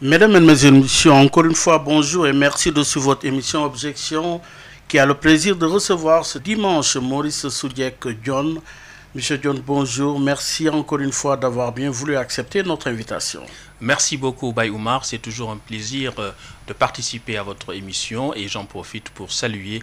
Mesdames et messieurs, encore une fois, bonjour et merci de suivre votre émission Objection qui a le plaisir de recevoir ce dimanche Maurice Soudiek John. Monsieur John, bonjour. Merci encore une fois d'avoir bien voulu accepter notre invitation. Merci beaucoup, Baye Oumar. C'est toujours un plaisir de participer à votre émission et j'en profite pour saluer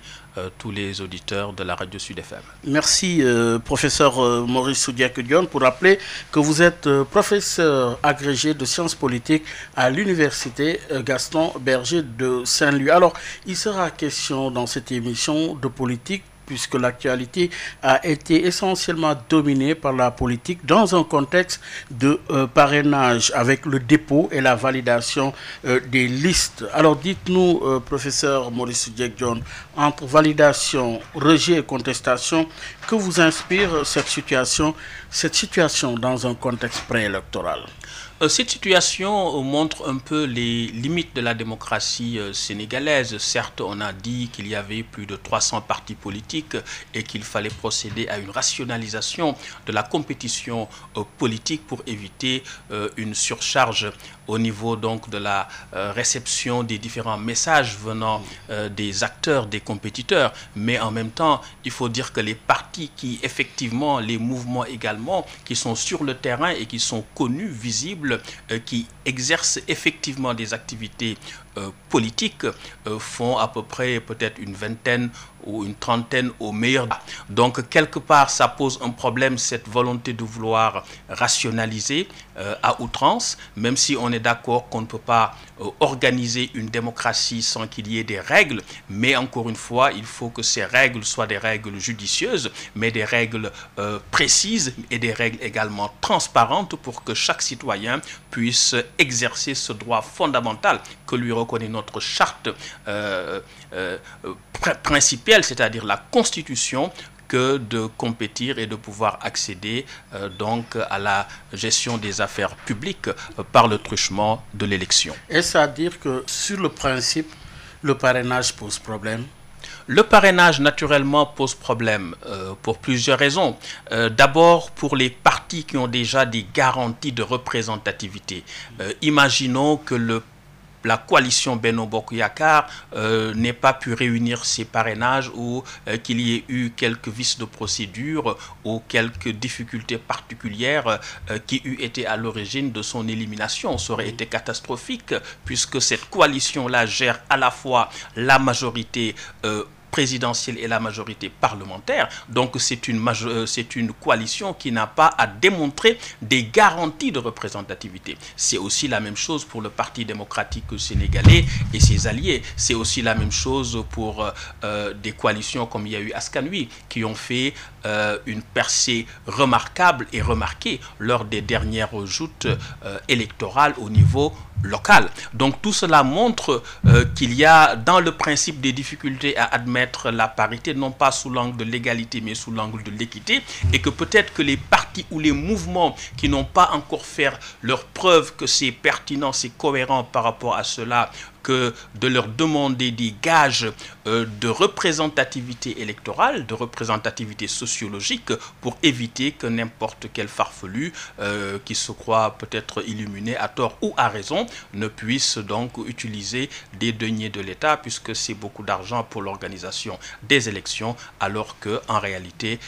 tous les auditeurs de la radio Sud FM. Merci, professeur Maurice Soudiek-Dione, pour rappeler que vous êtes professeur agrégé de sciences politiques à l'université Gaston Berger de Saint-Louis. Alors, il sera question dans cette émission de politique, puisque l'actualité a été essentiellement dominée par la politique dans un contexte de parrainage avec le dépôt et la validation des listes. Alors dites-nous, professeur Maurice Soudiek-Dione, entre validation, rejet et contestation, que vous inspire cette situation dans un contexte préélectoral? Cette situation montre un peu les limites de la démocratie sénégalaise. Certes, on a dit qu'il y avait plus de 300 partis politiques et qu'il fallait procéder à une rationalisation de la compétition politique pour éviter une surcharge au niveau donc de la réception des différents messages venant des acteurs, des compétiteurs. Mais en même temps, il faut dire que les partis qui effectivement, les mouvements également, qui sont sur le terrain et qui sont connus, visibles, qui exercent effectivement des activités politiques, font à peu près peut-être une vingtaine ou une trentaine au meilleur. Donc quelque part ça pose un problème, cette volonté de vouloir rationaliser à outrance, même si on est d'accord qu'on ne peut pas organiser une démocratie sans qu'il y ait des règles, mais encore une fois il faut que ces règles soient des règles judicieuses, mais des règles précises et des règles également transparentes pour que chaque citoyen puisse exercer ce droit fondamental que lui reconnaît notre charte principale, c'est-à-dire la Constitution, que de compétir et de pouvoir accéder donc à la gestion des affaires publiques par le truchement de l'élection. Est-ce à dire que sur le principe, le parrainage pose problème? Le parrainage, naturellement, pose problème pour plusieurs raisons. D'abord, pour les partis qui ont déjà des garanties de représentativité. Imaginons que la coalition Benno Bokk Yakaar n'ait pas pu réunir ses parrainages ou qu'il y ait eu quelques vices de procédure ou quelques difficultés particulières qui eût été à l'origine de son élimination. Ça aurait été catastrophique puisque cette coalition-là gère à la fois la majorité présidentielle et la majorité parlementaire. Donc c'est une coalition qui n'a pas à démontrer des garanties de représentativité. C'est aussi la même chose pour le Parti démocratique sénégalais et ses alliés. C'est aussi la même chose pour des coalitions comme il y a eu Askan Wi qui ont fait une percée remarquable et remarquée lors des dernières joutes électorales au niveau local. Donc tout cela montre qu'il y a dans le principe des difficultés à admettre la parité, non pas sous l'angle de l'égalité mais sous l'angle de l'équité, et que peut-être que les partis ou les mouvements qui n'ont pas encore fait leur preuve que c'est pertinent, c'est cohérent par rapport à cela, que de leur demander des gages de représentativité électorale, de représentativité sociologique, pour éviter que n'importe quel farfelu qui se croit peut-être illuminé à tort ou à raison ne puisse donc utiliser des deniers de l'État, puisque c'est beaucoup d'argent pour l'organisation des élections, alors qu'en réalité,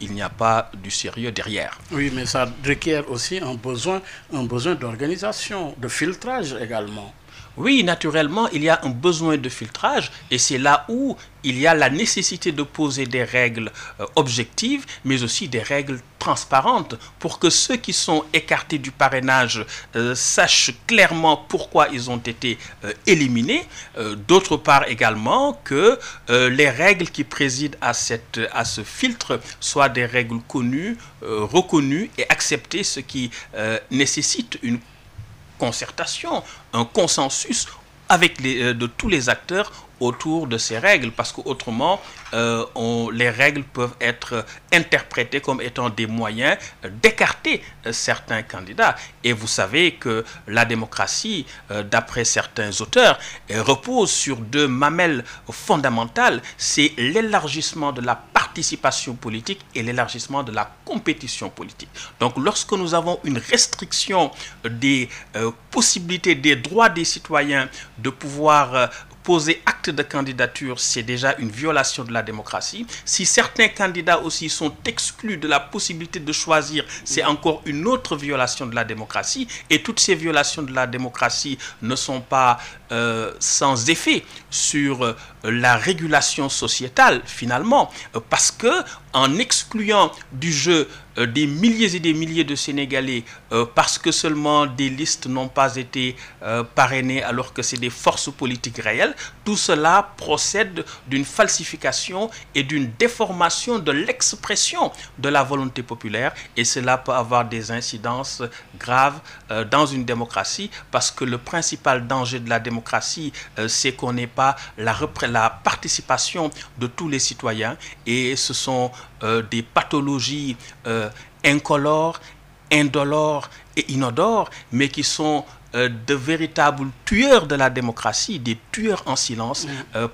il n'y a pas du sérieux derrière. Oui, mais ça requiert aussi un besoin d'organisation, de filtrage également. Oui, naturellement, il y a un besoin de filtrage et c'est là où il y a la nécessité de poser des règles objectives, mais aussi des règles transparentes pour que ceux qui sont écartés du parrainage sachent clairement pourquoi ils ont été éliminés. D'autre part également que les règles qui président à ce filtre soient des règles connues, reconnues et acceptées, ce qui nécessite une concertation, un consensus avec de tous les acteurs autour de ces règles, parce qu'autrement, les règles peuvent être interprétées comme étant des moyens d'écarter certains candidats. Et vous savez que la démocratie, d'après certains auteurs, repose sur deux mamelles fondamentales. C'est l'élargissement de la participation politique et l'élargissement de la compétition politique. Donc, lorsque nous avons une restriction des possibilités, des droits des citoyens de pouvoir poser acte de candidature, c'est déjà une violation de la démocratie. Si certains candidats aussi sont exclus de la possibilité de choisir, c'est encore une autre violation de la démocratie. Et toutes ces violations de la démocratie ne sont pas sans effet sur la régulation sociétale, finalement, parce que en excluant du jeu des milliers et des milliers de Sénégalais parce que seulement des listes n'ont pas été parrainées alors que c'est des forces politiques réelles, tout cela procède d'une falsification et d'une déformation de l'expression de la volonté populaire, et cela peut avoir des incidences graves dans une démocratie, parce que le principal danger de la démocratie, c'est qu'on n'ait pas la participation de tous les citoyens, et ce sont des pathologies incolores, indolores et inodores, mais qui sont de véritables tueurs de la démocratie, des tueurs en silence,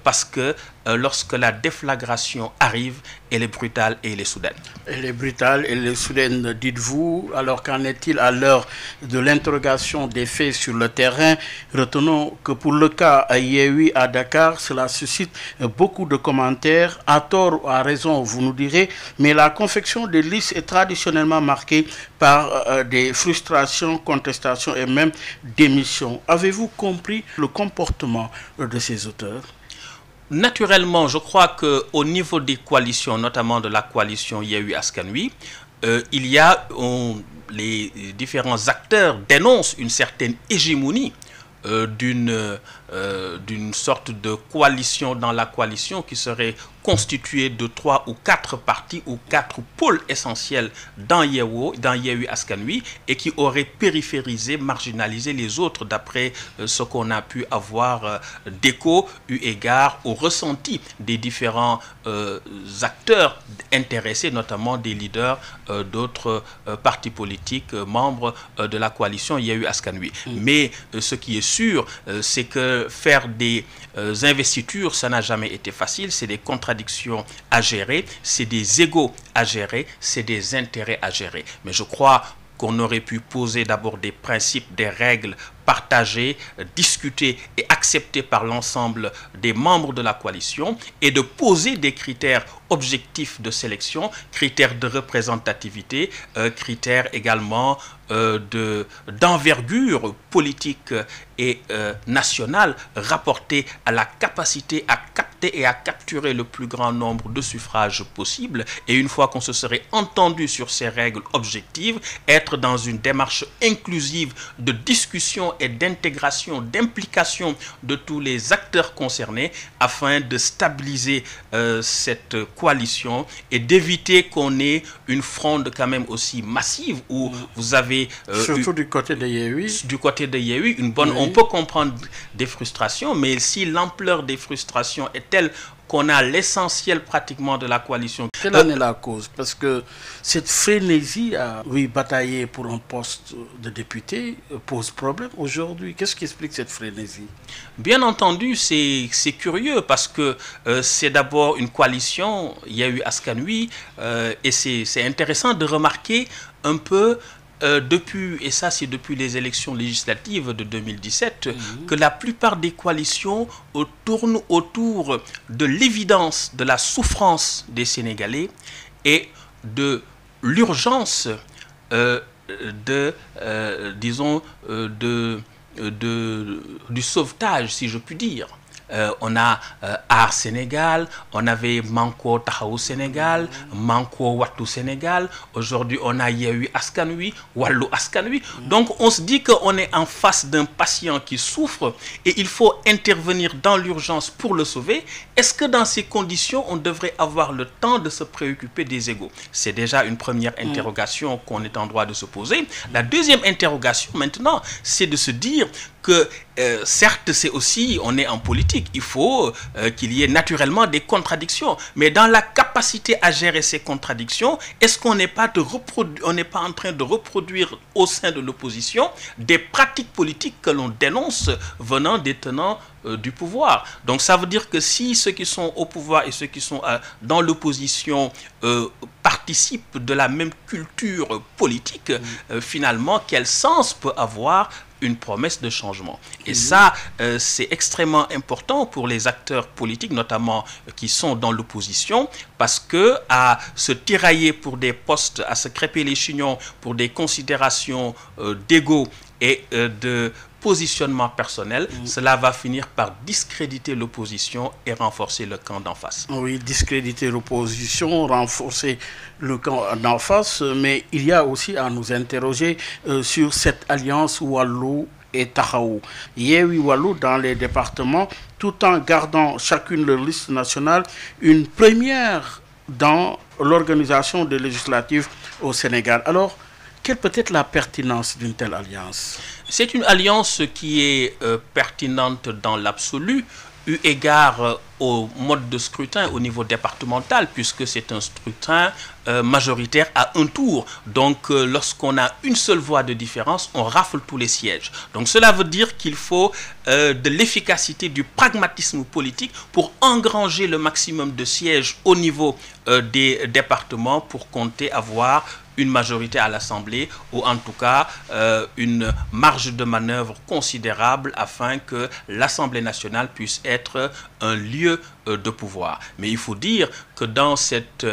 parce que lorsque la déflagration arrive, elle est brutale et elle est soudaine. Elle est brutale et elle est soudaine, dites-vous. Alors qu'en est-il à l'heure de l'interrogation des faits sur le terrain? Retenons que pour le cas Yewwi à Dakar, cela suscite beaucoup de commentaires, à tort ou à raison, vous nous direz, mais la confection des listes est traditionnellement marquée par des frustrations, contestations et même démissions. Avez-vous compris le comportement de ces auteurs? Naturellement, je crois qu'au niveau des coalitions, notamment de la coalition Yewwi Askan Wi, il y a, les différents acteurs dénoncent une certaine hégémonie d'une sorte de coalition dans la coalition qui serait constituée de 3 ou 4 partis ou 4 pôles essentiels dans Yewwi Askan Wi, et qui aurait périphérisé, marginalisé les autres, d'après ce qu'on a pu avoir d'écho eu égard au ressenti des différents acteurs intéressés, notamment des leaders d'autres partis politiques membres de la coalition Yewwi Askan Wi. Mais ce qui est sûr, c'est que faire des investitures, ça n'a jamais été facile. C'est des contradictions à gérer, c'est des égos à gérer, c'est des intérêts à gérer. Mais je crois qu'on aurait pu poser d'abord des principes, des règles partagées, discutées et acceptées par l'ensemble des membres de la coalition, et de poser des critères objectifs de sélection, critères de représentativité, critères également d'envergure politique et nationale, rapportés à la capacité à capter et à capturer le plus grand nombre de suffrages possible. Et une fois qu'on se serait entendu sur ces règles objectives, être dans une démarche inclusive de discussion et d'intégration, d'implication de tous les acteurs concernés, afin de stabiliser cette coalition et d'éviter qu'on ait une fronde quand même aussi massive où vous avez... surtout du côté de Yewwi. Du côté de Yewwi, on peut comprendre des frustrations, mais si l'ampleur des frustrations est telle qu'on a l'essentiel pratiquement de la coalition. Quelle en est la cause? Parce que cette frénésie à batailler pour un poste de député pose problème aujourd'hui. Qu'est-ce qui explique cette frénésie? Bien entendu, c'est curieux, parce que c'est d'abord une coalition, Yewwi Askan Wi, et c'est intéressant de remarquer un peu depuis, et ça c'est depuis les élections législatives de 2017, que la plupart des coalitions tournent autour de l'évidence de la souffrance des Sénégalais et de l'urgence du sauvetage, si je puis dire. On a Aar Sénégal, on avait Manko Taxawu Sénégal, Manko Wattu Sénégal, aujourd'hui on a Yewwi Askan Wi, Wallu Askan Wi. Donc on se dit qu'on est en face d'un patient qui souffre et il faut intervenir dans l'urgence pour le sauver. Est-ce que dans ces conditions on devrait avoir le temps de se préoccuper des égos? C'est déjà une première interrogation qu'on est en droit de se poser. La deuxième interrogation maintenant, c'est de se dire certes, c'est aussi, on est en politique, il faut qu'il y ait naturellement des contradictions. Mais dans la capacité à gérer ces contradictions, est-ce qu'on n'est pas en train de reproduire au sein de l'opposition des pratiques politiques que l'on dénonce venant des tenants du pouvoir? Donc ça veut dire que si ceux qui sont au pouvoir et ceux qui sont dans l'opposition participent de la même culture politique, finalement, quel sens peut avoir une promesse de changement? Et ça, c'est extrêmement important pour les acteurs politiques, notamment qui sont dans l'opposition, parce que à se tirailler pour des postes, à se crêper les chignons pour des considérations d'ego et de positionnement personnel, cela va finir par discréditer l'opposition et renforcer le camp d'en face. Oui, discréditer l'opposition, renforcer le camp d'en face, mais il y a aussi à nous interroger sur cette alliance Wallu et Taxawu. Yewwi Wallu dans les départements, tout en gardant chacune leur liste nationale, une première dans l'organisation des législatives au Sénégal. Alors, quelle peut être la pertinence d'une telle alliance? C'est une alliance qui est pertinente dans l'absolu, eu égard au mode de scrutin au niveau départemental, puisque c'est un scrutin majoritaire à un tour. Donc, lorsqu'on a une seule voix de différence, on rafle tous les sièges. Donc, cela veut dire qu'il faut de l'efficacité, du pragmatisme politique pour engranger le maximum de sièges au niveau des départements pour compter avoir une majorité à l'Assemblée ou en tout cas une marge de manœuvre considérable afin que l'Assemblée nationale puisse être un lieu de pouvoir. Mais il faut dire que dans cette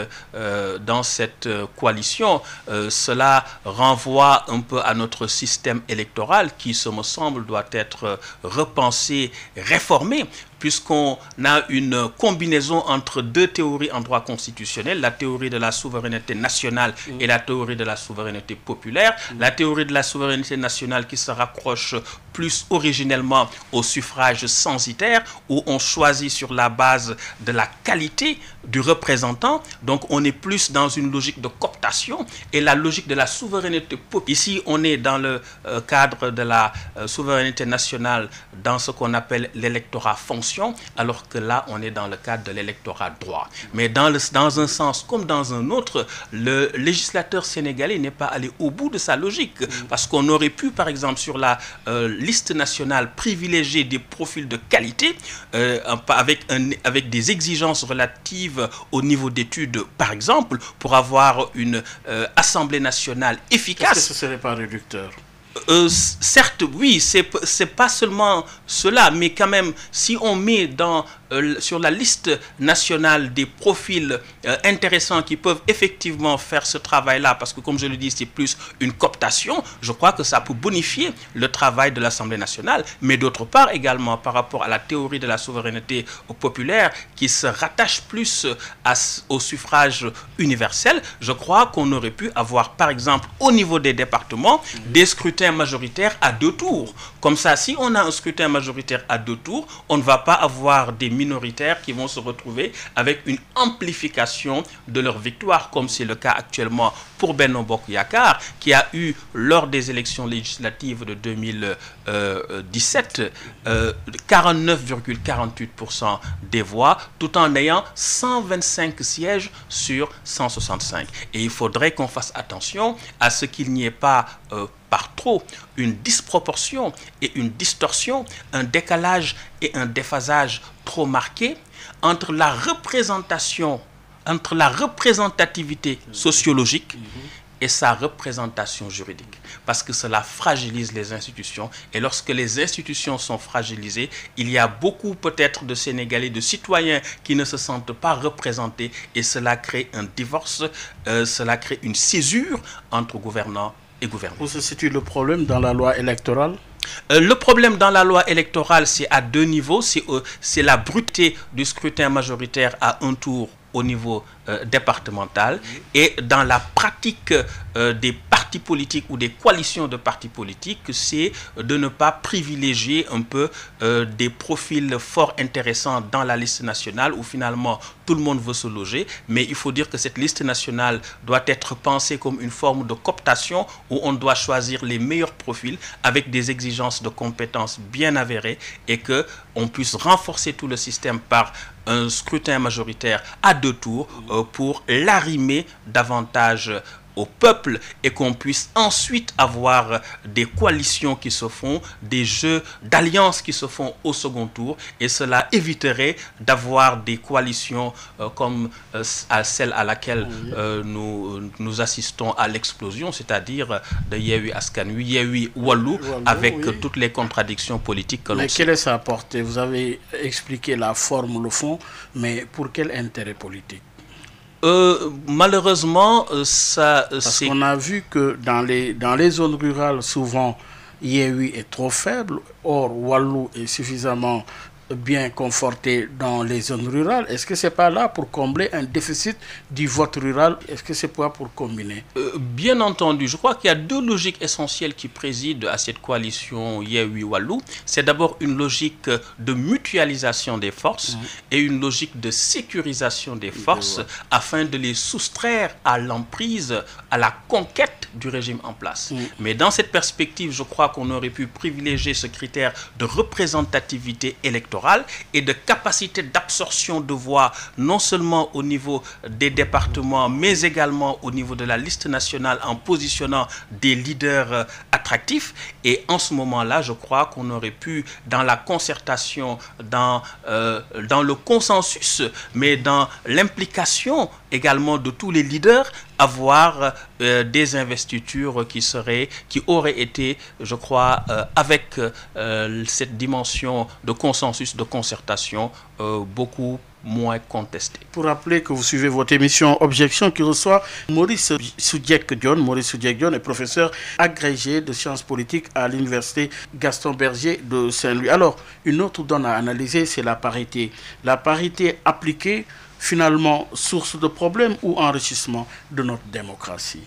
coalition, cela renvoie un peu à notre système électoral qui, ce me semble, doit être repensé, réformé, puisqu'on a une combinaison entre deux théories en droit constitutionnel, la théorie de la souveraineté nationale et la théorie de la souveraineté populaire. La théorie de la souveraineté nationale qui se rapproche plus originellement au suffrage censitaire, où on choisit sur la base de la qualité du représentant. Donc on est plus dans une logique de cooptation, et la logique de la souveraineté populaire. Ici, on est dans le cadre de la souveraineté nationale, dans ce qu'on appelle l'électorat fonction, alors que là, on est dans le cadre de l'électorat droit. Mais dans un sens comme dans un autre, le législateur sénégalais n'est pas allé au bout de sa logique, parce qu'on aurait pu, par exemple, sur la liste nationale, privilégier des profils de qualité avec des exigences relatives au niveau d'études, par exemple, pour avoir une Assemblée nationale efficace. Est-ce que ce serait pas réducteur? Certes, oui, c'est pas seulement cela, mais quand même, si on met sur la liste nationale des profils intéressants qui peuvent effectivement faire ce travail-là, parce que comme je le dis, c'est plus une cooptation, je crois que ça peut bonifier le travail de l'Assemblée nationale, mais d'autre part également par rapport à la théorie de la souveraineté populaire qui se rattache plus au suffrage universel, je crois qu'on aurait pu avoir, par exemple, au niveau des départements, des scrutins majoritaires à 2 tours. Comme ça, si on a un scrutin majoritaire à 2 tours, on ne va pas avoir des minoritaires qui vont se retrouver avec une amplification de leur victoire, comme c'est le cas actuellement pour Benno Bokk Yakaar, qui a eu, lors des élections législatives de 2017, 49,48% des voix, tout en ayant 125 sièges sur 165. Et il faudrait qu'on fasse attention à ce qu'il n'y ait pas par trop une disproportion et une distorsion, un décalage et un déphasage trop marqué entre la représentativité sociologique et sa représentation juridique, parce que cela fragilise les institutions, et lorsque les institutions sont fragilisées, il y a beaucoup peut-être de Sénégalais, de citoyens qui ne se sentent pas représentés, et cela crée un divorce, cela crée une césure entre gouvernants et gouvernés. Où se situe le problème dans la loi électorale? Le problème dans la loi électorale, c'est à 2 niveaux. C'est la bruteté du scrutin majoritaire à 1 tour au niveau départemental, et dans la pratique des partis partis politiques ou des coalitions de partis politiques, c'est de ne pas privilégier un peu des profils fort intéressants dans la liste nationale où finalement tout le monde veut se loger, mais il faut dire que cette liste nationale doit être pensée comme une forme de cooptation où on doit choisir les meilleurs profils avec des exigences de compétences bien avérées et qu'on puisse renforcer tout le système par un scrutin majoritaire à 2 tours pour l'arrimer davantage au peuple et qu'on puisse ensuite avoir des coalitions qui se font, des jeux d'alliances qui se font au second tour, et cela éviterait d'avoir des coalitions comme celle à laquelle nous assistons à l'explosion, c'est-à-dire de Yewwi Askan Wi, Yewwi Wallu, avec toutes les contradictions politiques que l'on sait. Mais quelle est sa portée? Vous avez expliqué la forme, le fond, mais pour quel intérêt politique? Malheureusement, ça... Parce qu'on a vu que dans les zones rurales, souvent, Yewwi est trop faible, or Wallu est suffisamment bien conforté dans les zones rurales. Est-ce que c'est pas là pour combler un déficit du vote rural? Est-ce que c'est pas pour combiner? Bien entendu, je crois qu'il y a 2 logiques essentielles qui président à cette coalition Yewwi-Wallu. C'est d'abord une logique de mutualisation des forces et une logique de sécurisation des forces afin de les soustraire à l'emprise, à la conquête du régime en place. Mais dans cette perspective, je crois qu'on aurait pu privilégier ce critère de représentativité électorale et de capacité d'absorption de voix, non seulement au niveau des départements, mais également au niveau de la liste nationale en positionnant des leaders attractifs. Et en ce moment-là, je crois qu'on aurait pu, dans la concertation, dans le consensus, mais dans l'implication également de tous les leaders, avoir des investitures qui auraient été, je crois, avec cette dimension de consensus, de concertation, beaucoup moins contestée. Pour rappeler que vous suivez votre émission Objection qui reçoit Maurice Soudieck Dione. Maurice Soudieck Dione est professeur agrégé de sciences politiques à l'université Gaston Berger de Saint-Louis. Alors, une autre donne à analyser, c'est la parité. La parité appliquée, finalement, source de problème ou enrichissement de notre démocratie?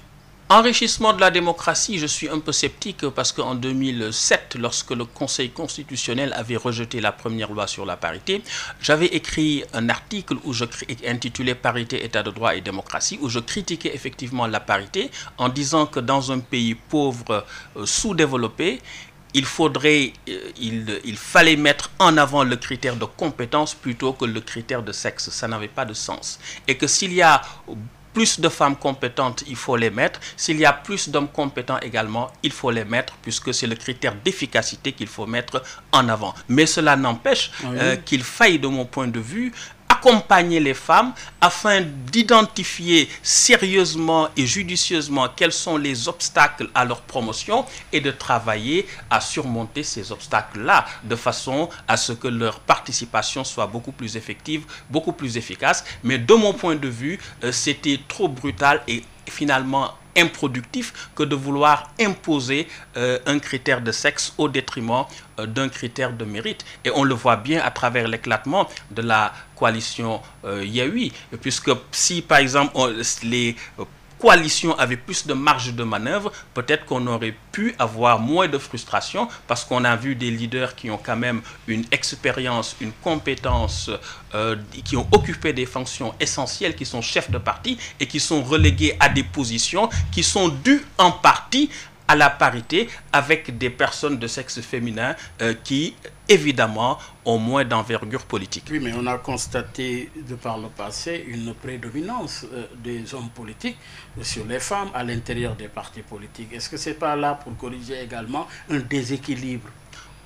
Enrichissement de la démocratie, je suis un peu sceptique parce qu'en 2007, lorsque le Conseil constitutionnel avait rejeté la première loi sur la parité, j'avais écrit un article intitulé Parité, État de droit et démocratie, où je critiquais effectivement la parité en disant que dans un pays pauvre, sous-développé, il fallait mettre en avant le critère de compétence plutôt que le critère de sexe. Ça n'avait pas de sens. Et que s'il y a plus de femmes compétentes, il faut les mettre. S'il y a plus d'hommes compétents également, il faut les mettre, puisque c'est le critère d'efficacité qu'il faut mettre en avant. Mais cela n'empêche qu'il faille, de mon point de vue, accompagner les femmes afin d'identifier sérieusement et judicieusement quels sont les obstacles à leur promotion et de travailler à surmonter ces obstacles-là de façon à ce que leur participation soit beaucoup plus effective, beaucoup plus efficace. Mais de mon point de vue, c'était trop brutal et finalement improductif que de vouloir imposer un critère de sexe au détriment d'un critère de mérite. Et on le voit bien à travers l'éclatement de la coalition Yewwi, puisque si par exemple les coalition avait plus de marge de manœuvre, peut-être qu'on aurait pu avoir moins de frustration parce qu'on a vu des leaders qui ont quand même une expérience, une compétence, qui ont occupé des fonctions essentielles, qui sont chefs de parti et qui sont relégués à des positions qui sont dues en partie à la parité avec des personnes de sexe féminin qui, évidemment, ont moins d'envergure politique. Oui, mais on a constaté de par le passé une prédominance des hommes politiques sur les femmes à l'intérieur des partis politiques. Est-ce que ce n'est pas là pour corriger également un déséquilibre?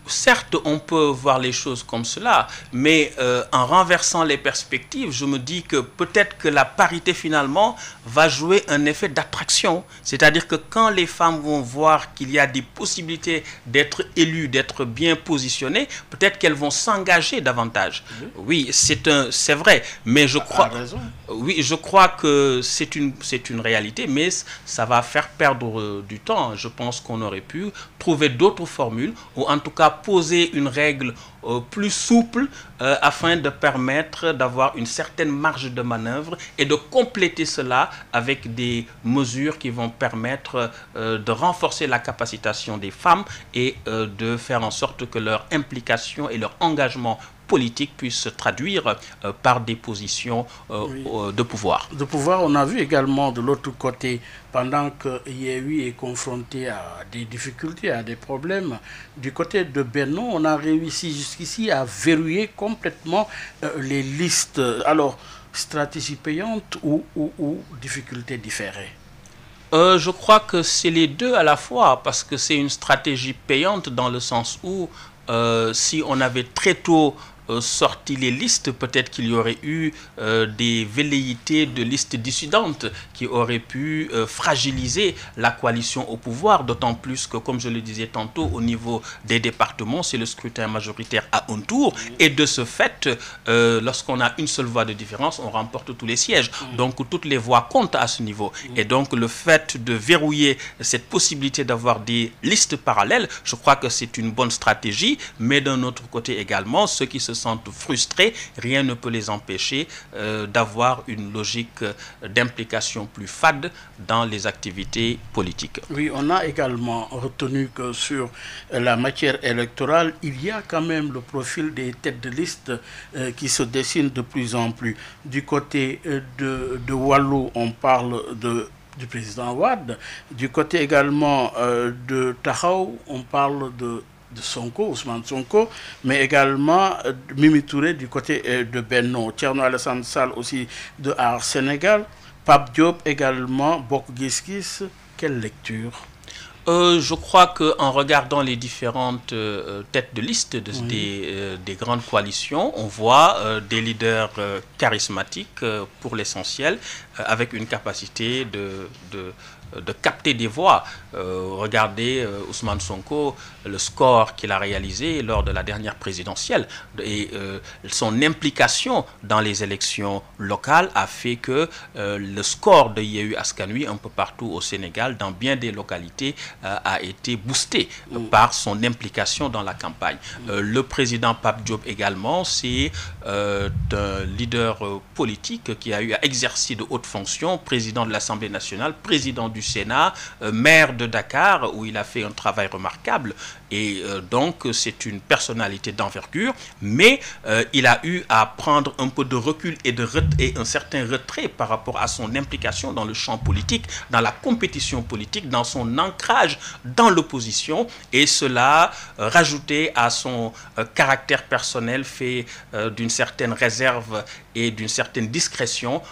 Certes, on peut voir les choses comme cela, mais en renversant les perspectives, je me dis que peut-être que la parité finalement va jouer un effet d'attraction. C'est-à-dire que quand les femmes vont voir qu'il y a des possibilités d'être élues, d'être bien positionnées, peut-être qu'elles vont s'engager davantage. Oui, c'est vrai, mais je crois... Oui, je crois que c'est une réalité, mais ça va faire perdre du temps. Je pense qu'on aurait pu trouver d'autres formules, ou en tout cas poser une règle plus souple afin de permettre d'avoir une certaine marge de manœuvre et de compléter cela avec des mesures qui vont permettre de renforcer la capacitation des femmes et de faire en sorte que leur implication et leur engagement politique puissent se traduire par des positions de pouvoir. De pouvoir, on a vu également de l'autre côté, pendant que Yewwi est confronté à des difficultés, à des problèmes, du côté de Benno, on a réussi jusqu'ici à verrouiller complètement les listes. Alors, stratégie payante ou difficultés différées? Je crois que c'est les deux à la fois, parce que c'est une stratégie payante dans le sens où si on avait très tôt sorti les listes, peut-être qu'il y aurait eu des velléités de listes dissidentes qui auraient pu fragiliser la coalition au pouvoir, d'autant plus que, comme je le disais tantôt, au niveau des départements, c'est le scrutin majoritaire à un tour, et de ce fait, lorsqu'on a une seule voix de différence, on remporte tous les sièges. Donc toutes les voix comptent à ce niveau. Et donc le fait de verrouiller cette possibilité d'avoir des listes parallèles, je crois que c'est une bonne stratégie, mais d'un autre côté également, ceux qui se sentent frustrés, rien ne peut les empêcher d'avoir une logique d'implication plus fade dans les activités politiques. Oui, on a également retenu que sur la matière électorale, il y a quand même le profil des têtes de liste qui se dessinent de plus en plus. Du côté de Wallu, on parle du président Wade. Du côté également de Taxawu, on parle de Sonko, Ousmane Sonko, mais également Mimi Touré du côté de Benno, Thierno Alassane Sall aussi de Aar Sénégal, Pape Diop également, Bokk Gis Gis. Quelle lecture? Je crois qu'en regardant les différentes têtes de liste des grandes coalitions, on voit des leaders charismatiques pour l'essentiel, avec une capacité de capter des voix. Regardez Ousmane Sonko, le score qu'il a réalisé lors de la dernière présidentielle et son implication dans les élections locales a fait que le score de Yewwi Askan Wi un peu partout au Sénégal, dans bien des localités, a été boosté par son implication dans la campagne. Le président Pape Diop également, c'est un leader politique qui a eu à exercer de hautes fonctions, président de l'Assemblée nationale, président du Sénat, maire de Dakar, où il a fait un travail remarquable. Et donc, c'est une personnalité d'envergure, mais il a eu à prendre un peu de recul et un certain retrait par rapport à son implication dans le champ politique, dans la compétition politique, dans son ancrage dans l'opposition. Et cela, rajouté à son caractère personnel, fait d'une certaine réserve et d'une certaine discrétion,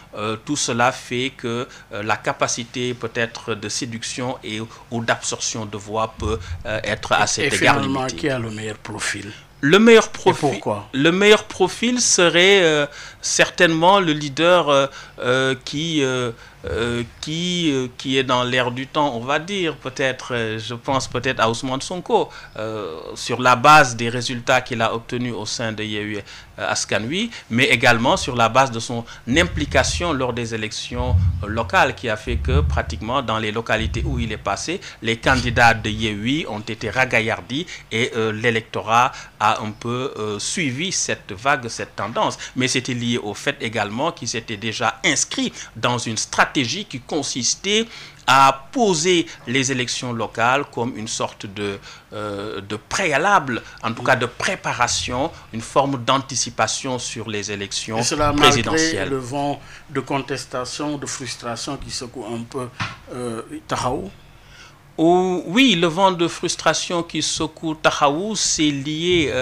tout cela fait que la capacité peut-être de séduction ou d'absorption de voix peut être à cet égard limitée. Et finalement, qui a le meilleur profil? Le meilleur profil, et pourquoi? Le meilleur profil serait certainement le leader qui est dans l'air du temps, on va dire, peut-être, je pense peut-être à Ousmane Sonko, sur la base des résultats qu'il a obtenus au sein de Yewwi Askan Wi, mais également sur la base de son implication lors des élections locales, qui a fait que pratiquement dans les localités où il est passé, les candidats de Yewwi ont été ragaillardis et l'électorat a un peu suivi cette vague, cette tendance. Mais c'était lié au fait également qu'il s'était déjà inscrit dans une stratégie qui consistait à poser les élections locales comme une sorte de préalable, en tout cas de préparation, une forme d'anticipation sur les élections présidentielles. Malgré le vent de contestation, de frustration qui secoue un peu Taxawu? Oui, le vent de frustration qui secoue Taxawu, c'est lié,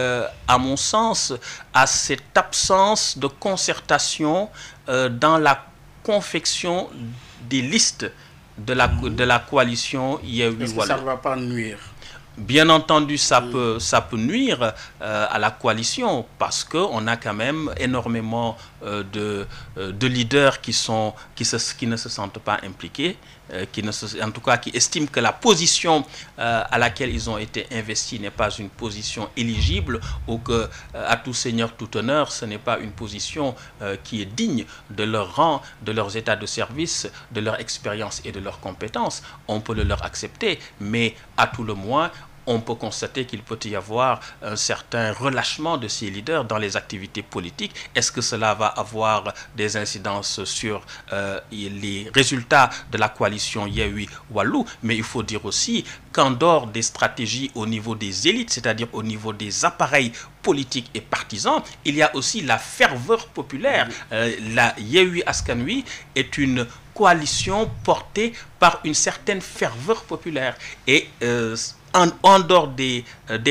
à mon sens, à cette absence de concertation dans la confection des listes de la coalition Yewwi Wallu. Est-ce que ça ne va pas nuire? Bien entendu, ça peut nuire à la coalition, parce qu'on a quand même énormément de leaders qui ne se sentent pas impliqués, en tout cas qui estiment que la position à laquelle ils ont été investis n'est pas une position éligible, ou que à tout seigneur, tout honneur, ce n'est pas une position qui est digne de leur rang, de leurs états de service, de leur expérience et de leurs compétences. On peut le leur accepter, mais à tout le moins, on peut constater qu'il peut y avoir un certain relâchement de ces leaders dans les activités politiques. Est-ce que cela va avoir des incidences sur les résultats de la coalition Yewwi Wallu? Mais il faut dire aussi qu'en dehors des stratégies au niveau des élites, c'est-à-dire au niveau des appareils politiques et partisans, il y a aussi la ferveur populaire. La Yewwi Askan Wi est une coalition portée par une certaine ferveur populaire. Et en dehors des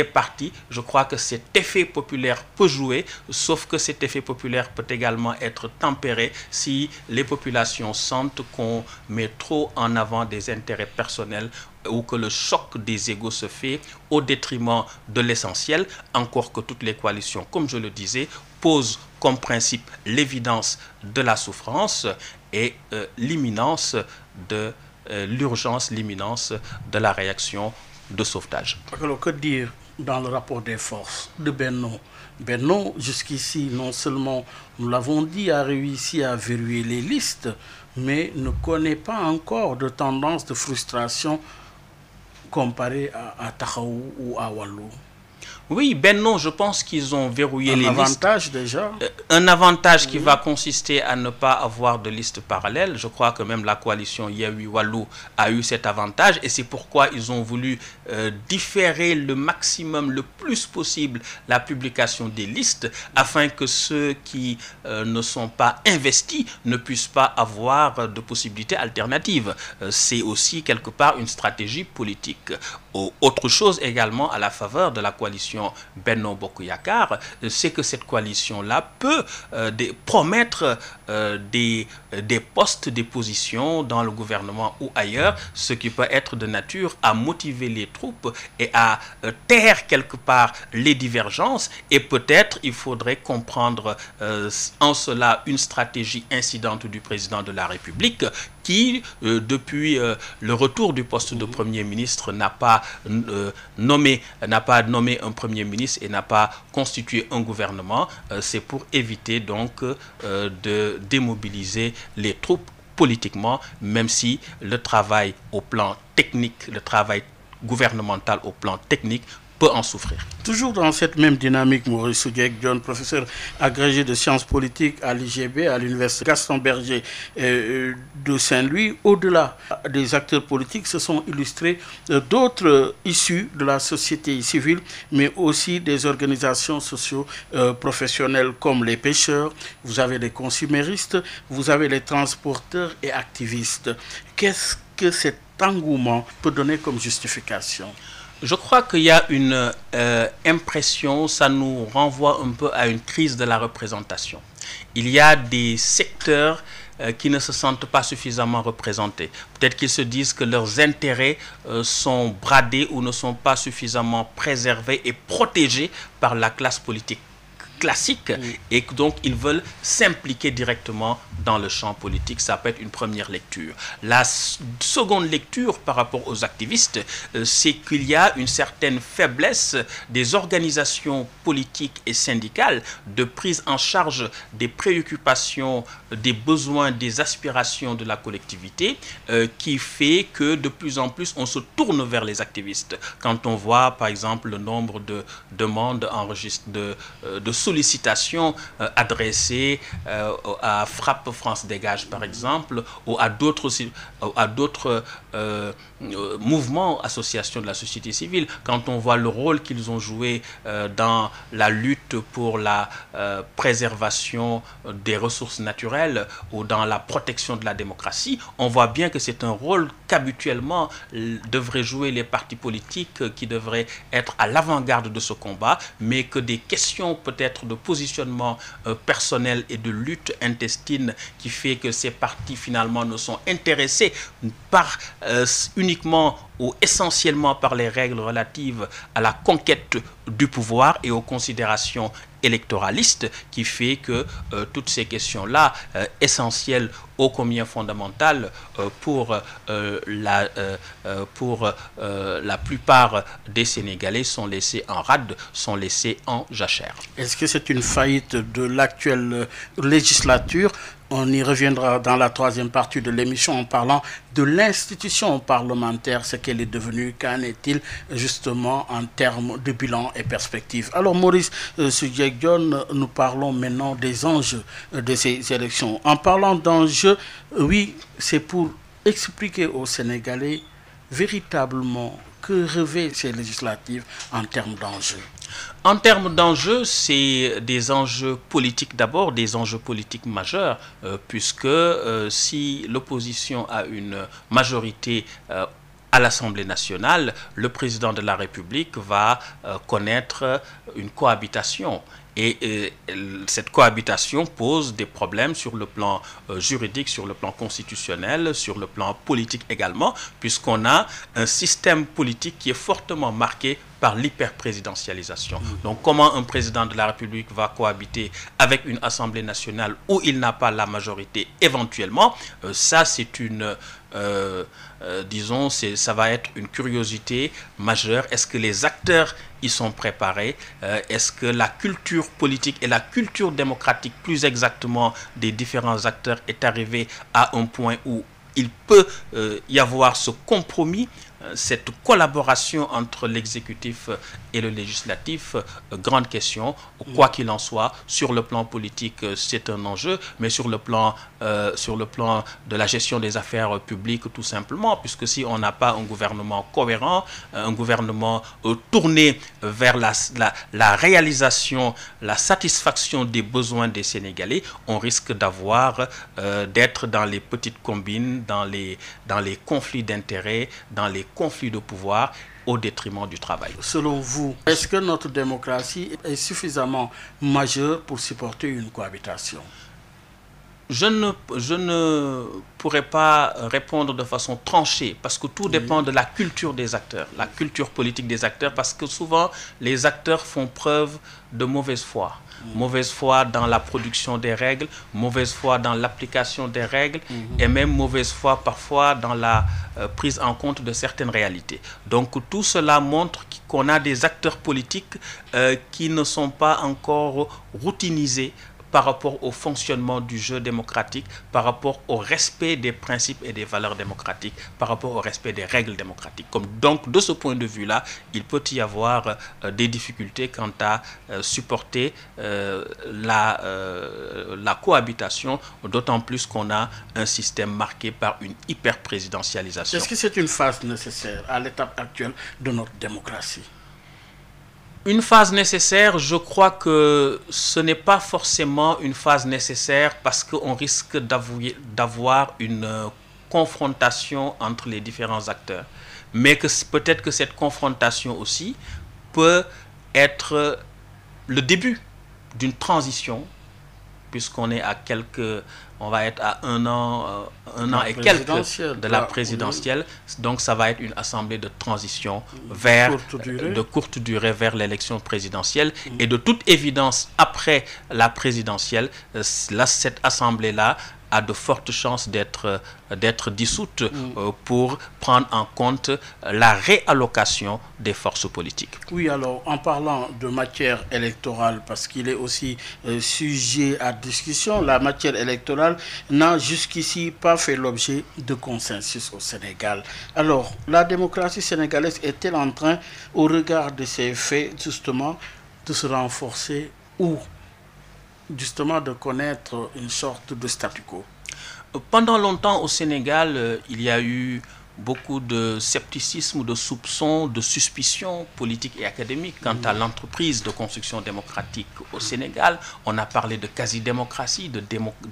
partis, je crois que cet effet populaire peut jouer, sauf que cet effet populaire peut également être tempéré si les populations sentent qu'on met trop en avant des intérêts personnels ou que le choc des égos se fait au détriment de l'essentiel, encore que toutes les coalitions, comme je le disais, posent comme principe l'évidence de la souffrance et l'imminence de l'urgence, l'imminence de la réaction de sauvetage. Alors, que dire dans le rapport des forces de Benno? Benno, jusqu'ici, non seulement, nous l'avons dit, a réussi à verrouiller les listes, mais ne connaît pas encore de tendance de frustration comparée à Taxawu ou à Wallu. Oui, Benno, je pense qu'ils ont verrouillé les listes. Un avantage déjà. Un avantage qui va consister à ne pas avoir de liste parallèle. Je crois que même la coalition Yewwi Wallu a eu cet avantage et c'est pourquoi ils ont voulu différer le maximum, le plus possible, la publication des listes afin que ceux qui ne sont pas investis ne puissent pas avoir de possibilités alternatives. C'est aussi quelque part une stratégie politique. Autre chose également à la faveur de la coalition Benno Bokk Yakaar, c'est que cette coalition-là peut promettre des postes, des positions dans le gouvernement ou ailleurs, ce qui peut être de nature à motiver les troupes et à taire quelque part les divergences. Et peut-être il faudrait comprendre en cela une stratégie incidente du président de la République qui, depuis le retour du poste de Premier ministre, n'a pas nommé un Premier ministre et n'a pas constitué un gouvernement. C'est pour éviter donc de démobiliser les troupes politiquement, même si le travail au plan technique, le travail gouvernemental au plan technique peut en souffrir. Toujours dans cette même dynamique, Maurice Soudieck-Dione, professeur agrégé de sciences politiques à l'IGB, à l'université Gaston Berger de Saint-Louis, au-delà des acteurs politiques, se sont illustrés d'autres issus de la société civile, mais aussi des organisations socio-professionnelles comme les pêcheurs, vous avez les consuméristes, vous avez les transporteurs et activistes. Qu'est-ce que cet engouement peut donner comme justification? Je crois qu'il y a une impression, ça nous renvoie un peu à une crise de la représentation. Il y a des secteurs qui ne se sentent pas suffisamment représentés. Peut-être qu'ils se disent que leurs intérêts sont bradés ou ne sont pas suffisamment préservés et protégés par la classe politique classique et que donc ils veulent s'impliquer directement dans le champ politique. Ça peut être une première lecture. La seconde lecture par rapport aux activistes, c'est qu'il y a une certaine faiblesse des organisations politiques et syndicales de prise en charge des préoccupations, des besoins, des aspirations de la collectivité qui fait que de plus en plus on se tourne vers les activistes. Quand on voit par exemple le nombre de demandes enregistrées, de sollicitations adressées à Frappe France Dégage par exemple ou à d'autres mouvements, associations de la société civile, quand on voit le rôle qu'ils ont joué dans la lutte pour la préservation des ressources naturelles ou dans la protection de la démocratie, on voit bien que c'est un rôle qu'habituellement devraient jouer les partis politiques qui devraient être à l'avant-garde de ce combat, mais que des questions peut-être de positionnement personnel et de lutte intestine qui fait que ces partis finalement ne sont intéressés par uniquement ou essentiellement par les règles relatives à la conquête du pouvoir et aux considérations électoralistes qui fait que toutes ces questions-là, essentielles ô combien fondamentale pour la plupart des Sénégalais sont laissés en rade, sont laissés en jachère. Est-ce que c'est une faillite de l'actuelle législature? On y reviendra dans la troisième partie de l'émission en parlant de l'institution parlementaire, ce qu'elle est devenue, qu'en est-il justement en termes de bilan et perspective. Alors Maurice Soudieck-Dione, nous parlons maintenant des enjeux de ces élections. En parlant d'enjeux, oui, c'est pour expliquer aux Sénégalais véritablement que revêt ces législatives en termes d'enjeux. En termes d'enjeux, c'est des enjeux politiques d'abord, des enjeux politiques majeurs, puisque si l'opposition a une majorité à l'Assemblée nationale, le président de la République va connaître une cohabitation. Et cette cohabitation pose des problèmes sur le plan juridique, sur le plan constitutionnel, sur le plan politique également, puisqu'on a un système politique qui est fortement marqué par l'hyperprésidentialisation. Donc comment un président de la République va cohabiter avec une Assemblée nationale où il n'a pas la majorité éventuellement, ça c'est une... disons, ça va être une curiosité majeure. Est-ce que les acteurs y sont préparés? Est-ce que la culture politique et la culture démocratique, plus exactement, des différents acteurs est arrivée à un point où il peut y avoir ce compromis, cette collaboration entre l'exécutif et le législatif? Grande question. Quoi qu'il en soit, sur le plan politique, c'est un enjeu, mais sur le plan de la gestion des affaires publiques, tout simplement, puisque si on n'a pas un gouvernement cohérent, un gouvernement tourné vers la réalisation, la satisfaction des besoins des Sénégalais, on risque d'être dans les petites combines, dans les conflits d'intérêts, dans les conflits de pouvoir, au détriment du travail. Selon vous, est-ce que notre démocratie est suffisamment majeure pour supporter une cohabitation? Je ne pourrais pas répondre de façon tranchée, parce que tout dépend de la culture des acteurs, la culture politique des acteurs, parce que souvent les acteurs font preuve de mauvaise foi. Mauvaise foi dans la production des règles, mauvaise foi dans l'application des règles, et même mauvaise foi parfois dans la prise en compte de certaines réalités. Donc tout cela montre qu'on a des acteurs politiques qui ne sont pas encore routinisés par rapport au fonctionnement du jeu démocratique, par rapport au respect des principes et des valeurs démocratiques, par rapport au respect des règles démocratiques. Donc, de ce point de vue-là, il peut y avoir des difficultés quant à supporter la cohabitation, d'autant plus qu'on a un système marqué par une hyper-présidentialisation. Est-ce que c'est une phase nécessaire à l'étape actuelle de notre démocratie? Une phase nécessaire, je crois que ce n'est pas forcément une phase nécessaire, parce qu'on risque d'avoir une confrontation entre les différents acteurs. Mais que peut-être que cette confrontation aussi peut être le début d'une transition, puisqu'on est on va être à un an et quelques de la présidentielle. Donc ça va être une assemblée de transition de courte durée vers l'élection présidentielle. Et de toute évidence, après la présidentielle, cette assemblée-là a de fortes chances d'être dissoute pour prendre en compte la réallocation des forces politiques. Oui, alors en parlant de matière électorale, parce qu'il est aussi sujet à discussion, la matière électorale n'a jusqu'ici pas fait l'objet de consensus au Sénégal. Alors, la démocratie sénégalaise est-elle en train, au regard de ces faits, justement, de se renforcer ou justement de connaître une sorte de statu quo? Pendant longtemps au Sénégal, il y a eu beaucoup de scepticisme, de soupçons, de suspicions politiques et académiques quant à l'entreprise de construction démocratique au Sénégal. On a parlé de quasi-démocratie, de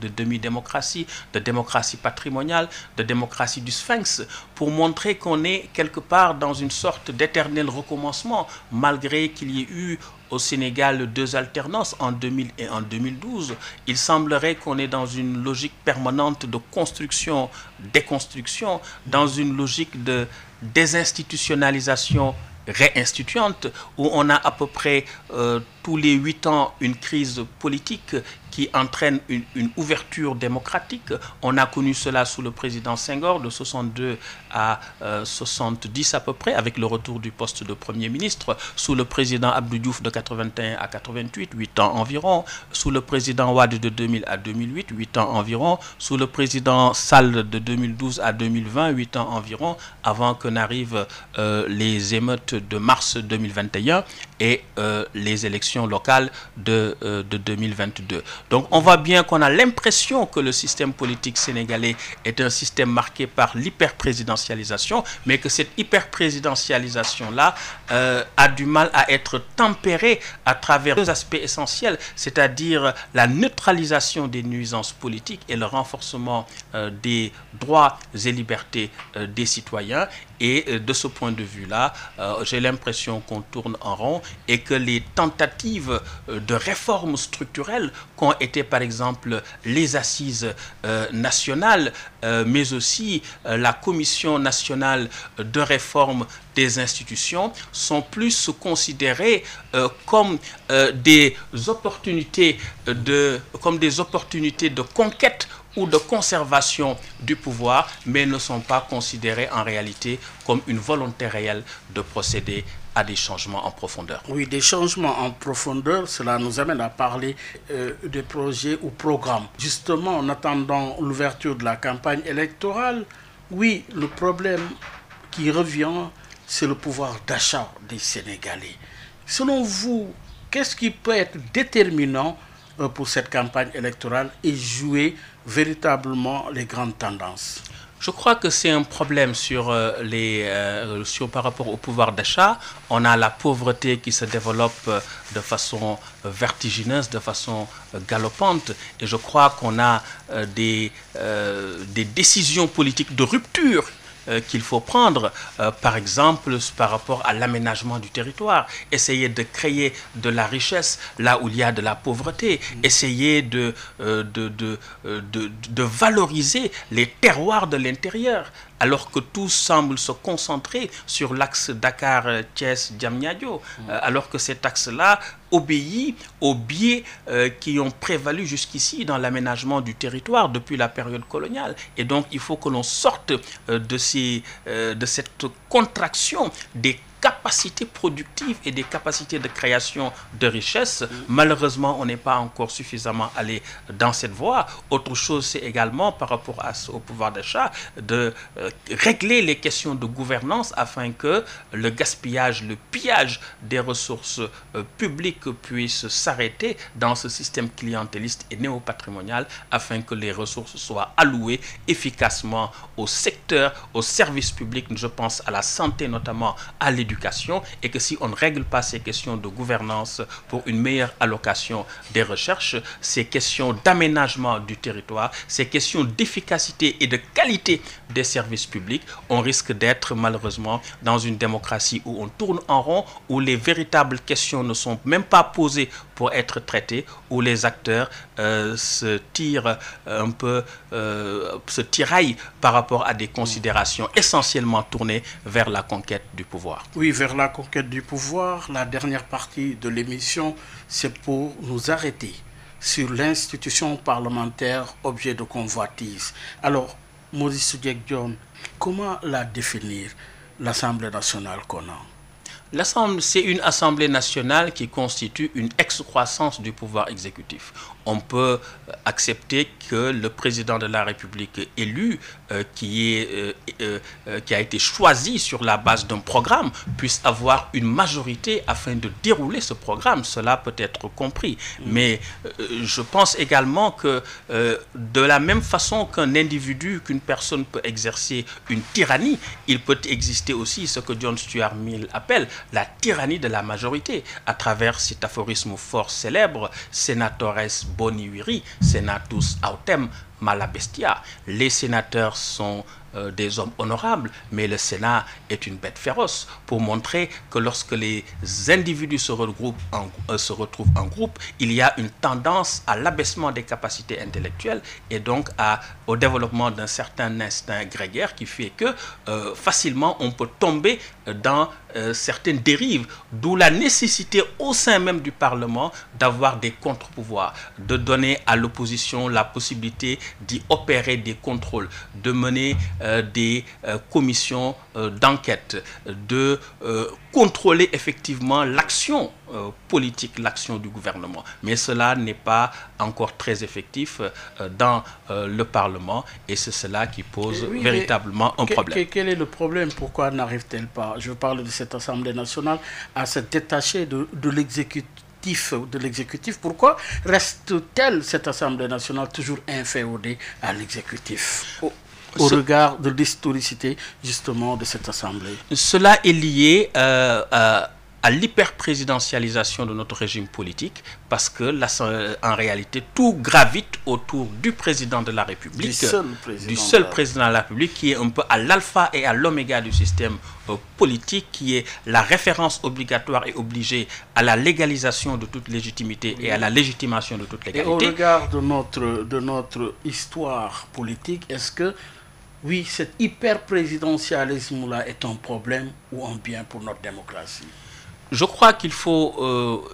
demi-démocratie, de démocratie patrimoniale, de démocratie du sphinx, pour montrer qu'on est quelque part dans une sorte d'éternel recommencement, malgré qu'il y ait eu au Sénégal 2 alternances, en 2000 et en 2012. Il semblerait qu'on est dans une logique permanente de construction, déconstruction, dans une logique de désinstitutionnalisation réinstituante, où on a à peu près tous les 8 ans une crise politique qui entraîne une ouverture démocratique. On a connu cela sous le président Senghor de 62 à 70 à peu près, avec le retour du poste de Premier ministre, sous le président Abdou Diouf de 81 à 88, 8 ans environ, sous le président Wade de 2000 à 2008, 8 ans environ, sous le président Sall de 2012 à 2020, 8 ans environ, avant que n'arrivent les émeutes de mars 2021 et les élections locales de 2022. Donc on voit bien qu'on a l'impression que le système politique sénégalais est un système marqué par l'hyperprésidentialisation, mais que cette hyperprésidentialisation-là a du mal à être tempérée à travers deux aspects essentiels, c'est-à-dire la neutralisation des nuisances politiques et le renforcement des droits et libertés des citoyens. Et de ce point de vue-là, j'ai l'impression qu'on tourne en rond et que les tentatives de réformes structurelles qu'ont été par exemple les assises nationales, mais aussi la Commission nationale de réforme des institutions sont plus considérées comme des opportunités de conquête ou de conservation du pouvoir, mais ne sont pas considérés en réalité comme une volonté réelle de procéder à des changements en profondeur. Oui, des changements en profondeur, cela nous amène à parler des projets ou programmes. Justement, en attendant l'ouverture de la campagne électorale, oui, le problème qui revient, c'est le pouvoir d'achat des Sénégalais. Selon vous, qu'est-ce qui peut être déterminant pour cette campagne électorale et jouer véritablement les grandes tendances? Je crois que c'est un problème par rapport au pouvoir d'achat. On a la pauvreté qui se développe de façon vertigineuse, de façon galopante. Et je crois qu'on a des décisions politiques de rupture qu'il faut prendre, par exemple, par rapport à l'aménagement du territoire, essayer de créer de la richesse là où il y a de la pauvreté, essayer de valoriser les terroirs de l'intérieur, alors que tout semble se concentrer sur l'axe Dakar-Thiès-Diamniadio, alors que cet axe-là obéit aux biais qui ont prévalu jusqu'ici dans l'aménagement du territoire depuis la période coloniale. Et donc, il faut que l'on sorte de cette contraction des capacités productives et des capacités de création de richesse. Malheureusement, on n'est pas encore suffisamment allé dans cette voie. Autre chose, c'est également par rapport au pouvoir d'achat de régler les questions de gouvernance afin que le gaspillage, le pillage des ressources publiques puisse s'arrêter dans ce système clientéliste et néopatrimonial afin que les ressources soient allouées efficacement au secteur, aux services publics, je pense à la santé notamment, à l'éducation, et que si on ne règle pas ces questions de gouvernance pour une meilleure allocation des recherches, ces questions d'aménagement du territoire, ces questions d'efficacité et de qualité des services publics, on risque d'être malheureusement dans une démocratie où on tourne en rond, où les véritables questions ne sont même pas posées pour être traitées, où les acteurs se tirent un peu, se tiraillent par rapport à des considérations essentiellement tournées vers la conquête du pouvoir. Oui, vers la conquête du pouvoir. La dernière partie de l'émission, c'est pour nous arrêter sur l'institution parlementaire objet de convoitise. Alors, Maurice Soudieck Dione, comment la définir, l'Assemblée nationale qu'on a? L'Assemblée, c'est une Assemblée nationale qui constitue une excroissance du pouvoir exécutif. On peut accepter que le président de la République élu, qui a été choisi sur la base d'un programme, puisse avoir une majorité afin de dérouler ce programme. Cela peut être compris. Mais je pense également que de la même façon qu'un individu, qu'une personne peut exercer une tyrannie, il peut exister aussi ce que John Stuart Mill appelle la tyrannie de la majorité, à travers cet aphorisme fort célèbre, Senatores boni viri, senatus autem mala bestia. Les sénateurs sont des hommes honorables, mais le Sénat est une bête féroce pour montrer que lorsque les individus se retrouvent en groupe, il y a une tendance à l'abaissement des capacités intellectuelles et donc au développement d'un certain instinct grégaire qui fait que facilement on peut tomber dans certaines dérives, d'où la nécessité au sein même du Parlement d'avoir des contre-pouvoirs, de donner à l'opposition la possibilité d'y opérer des contrôles, de mener des commissions d'enquête, de contrôler effectivement l'action politique, l'action du gouvernement. Mais cela n'est pas encore très effectif dans le Parlement et c'est cela qui pose véritablement un problème. Quel est le problème? Pourquoi n'arrive-t-elle pas, je parle de cette Assemblée nationale, à se détacher de l'exécutif? Pourquoi reste-t-elle, cette Assemblée nationale, toujours inféodée à l'exécutif au regard de l'historicité justement de cette Assemblée? Cela est lié à l'hyperprésidentialisation de notre régime politique, parce que en réalité, tout gravite autour du président de la République, du seul président de la République, qui est un peu à l'alpha et à l'oméga du système politique, qui est la référence obligatoire et obligée à la légalisation de toute légitimité et à la légitimation de toute légalité. Et au regard de notre histoire politique, est-ce que oui, cet hyper-présidentialisme-là est un problème ou un bien pour notre démocratie? Je crois qu'il faut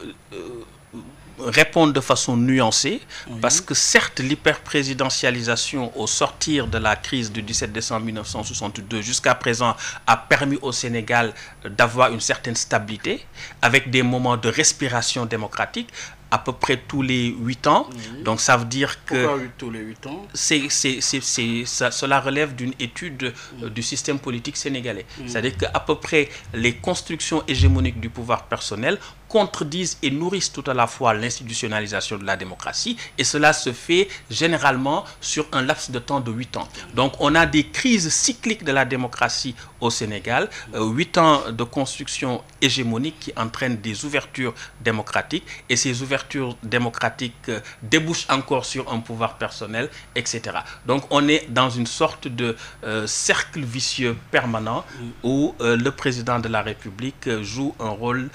répondre de façon nuancée, parce que certes, l'hyperprésidentialisation au sortir de la crise du 17 décembre 1962 jusqu'à présent a permis au Sénégal d'avoir une certaine stabilité, avec des moments de respiration démocratique, à peu près tous les 8 ans. Donc ça veut dire que... Pourquoi tous les 8 ans? Cela relève d'une étude du système politique sénégalais. C'est-à-dire qu'à peu près les constructions hégémoniques du pouvoir personnel contredisent et nourrissent tout à la fois l'institutionnalisation de la démocratie, et cela se fait généralement sur un laps de temps de 8 ans. Donc on a des crises cycliques de la démocratie au Sénégal, 8 ans de construction hégémonique qui entraînent des ouvertures démocratiques, et ces ouvertures démocratiques débouchent encore sur un pouvoir personnel, etc. Donc on est dans une sorte de cercle vicieux permanent où le président de la République joue un rôle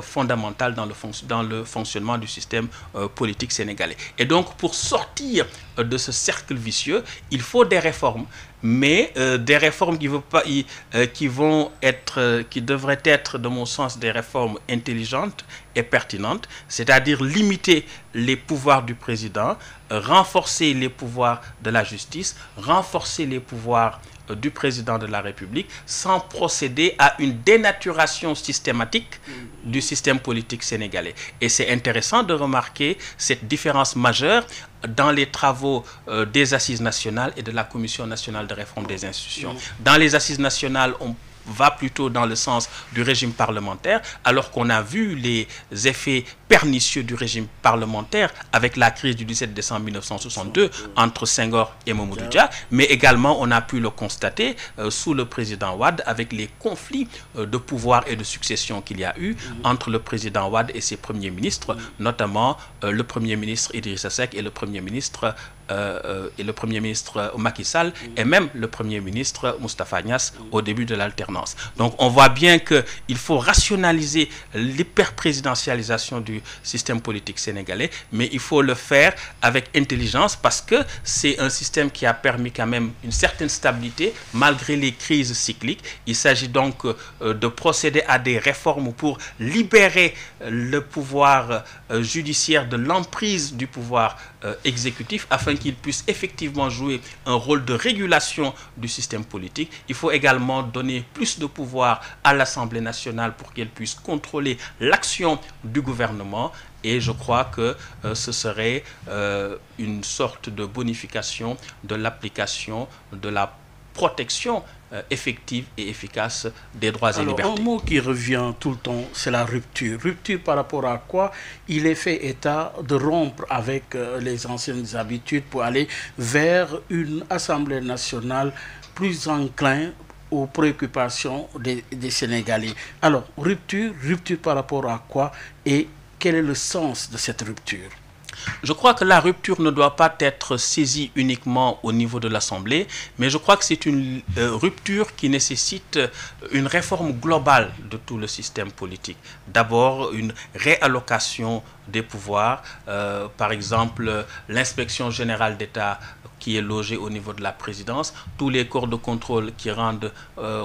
fondamental dans le fonctionnement du système politique sénégalais. Et donc, pour sortir de ce cercle vicieux, il faut des réformes, mais des réformes qui devraient être, de mon sens, des réformes intelligentes et pertinentes, c'est-à-dire limiter les pouvoirs du président, renforcer les pouvoirs de la justice, renforcer les pouvoirs du président de la République, sans procéder à une dénaturation systématique du système politique sénégalais. Et c'est intéressant de remarquer cette différence majeure dans les travaux des Assises nationales et de la Commission nationale de réforme des institutions. Dans les Assises nationales, on va plutôt dans le sens du régime parlementaire, alors qu'on a vu les effets pernicieux du régime parlementaire avec la crise du 17 décembre 1962 entre Senghor et Mamadou Dia, mais également on a pu le constater sous le président Wade avec les conflits de pouvoir et de succession qu'il y a eu entre le président Wade et ses premiers ministres, notamment le premier ministre Idrissa Seck et le premier ministre Macky Sall et même le premier ministre Moustapha Niasse au début de l'alternance. Donc on voit bien qu'il faut rationaliser l'hyperprésidentialisation du système politique sénégalais, mais il faut le faire avec intelligence, parce que c'est un système qui a permis quand même une certaine stabilité malgré les crises cycliques. Il s'agit donc de procéder à des réformes pour libérer le pouvoir judiciaire de l'emprise du pouvoir exécutif, afin qu'il puisse effectivement jouer un rôle de régulation du système politique. Il faut également donner plus de pouvoir à l'Assemblée nationale pour qu'elle puisse contrôler l'action du gouvernement, et je crois que ce serait une sorte de bonification de l'application de la protection effective et efficace des droits et libertés. Un mot qui revient tout le temps, c'est la rupture. Rupture par rapport à quoi? Il est fait état de rompre avec les anciennes habitudes pour aller vers une Assemblée nationale plus enclin aux préoccupations des Sénégalais. Alors, rupture par rapport à quoi, et quel est le sens de cette rupture? Je crois que la rupture ne doit pas être saisie uniquement au niveau de l'Assemblée, mais je crois que c'est une rupture qui nécessite une réforme globale de tout le système politique. D'abord, une réallocation des pouvoirs, par exemple l'inspection générale d'État qui est logé au niveau de la présidence, tous les corps de contrôle qui rendent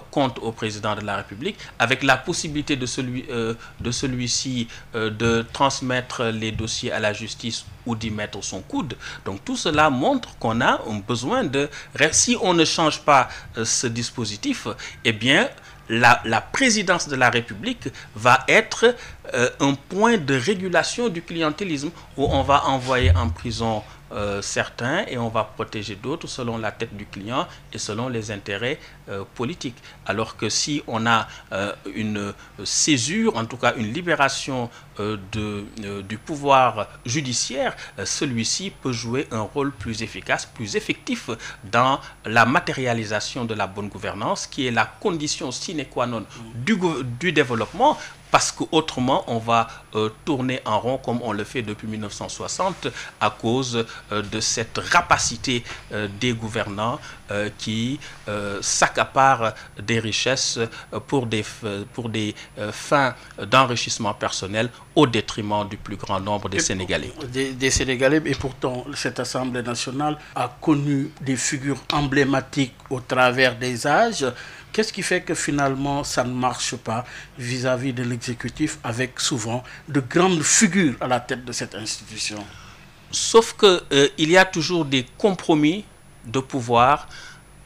compte au président de la République, avec la possibilité de celui-ci de transmettre les dossiers à la justice ou d'y mettre son coude. Donc tout cela montre qu'on a un besoin de... Si on ne change pas ce dispositif, eh bien, la présidence de la République va être un point de régulation du clientélisme où on va envoyer en prison certains et on va protéger d'autres selon la tête du client et selon les intérêts politiques. Alors que si on a une césure, en tout cas une libération du pouvoir judiciaire, celui-ci peut jouer un rôle plus efficace, plus effectif dans la matérialisation de la bonne gouvernance, qui est la condition sine qua non du développement. Parce qu'autrement, on va tourner en rond comme on le fait depuis 1960 à cause de cette rapacité des gouvernants qui s'accaparent des richesses pour des fins d'enrichissement personnel au détriment du plus grand nombre des Sénégalais. Des Sénégalais, et pourtant cette Assemblée nationale a connu des figures emblématiques au travers des âges. Qu'est-ce qui fait que finalement ça ne marche pas vis-à-vis de l'exécutif avec souvent de grandes figures à la tête de cette institution? Sauf qu'il y a toujours des compromis de pouvoir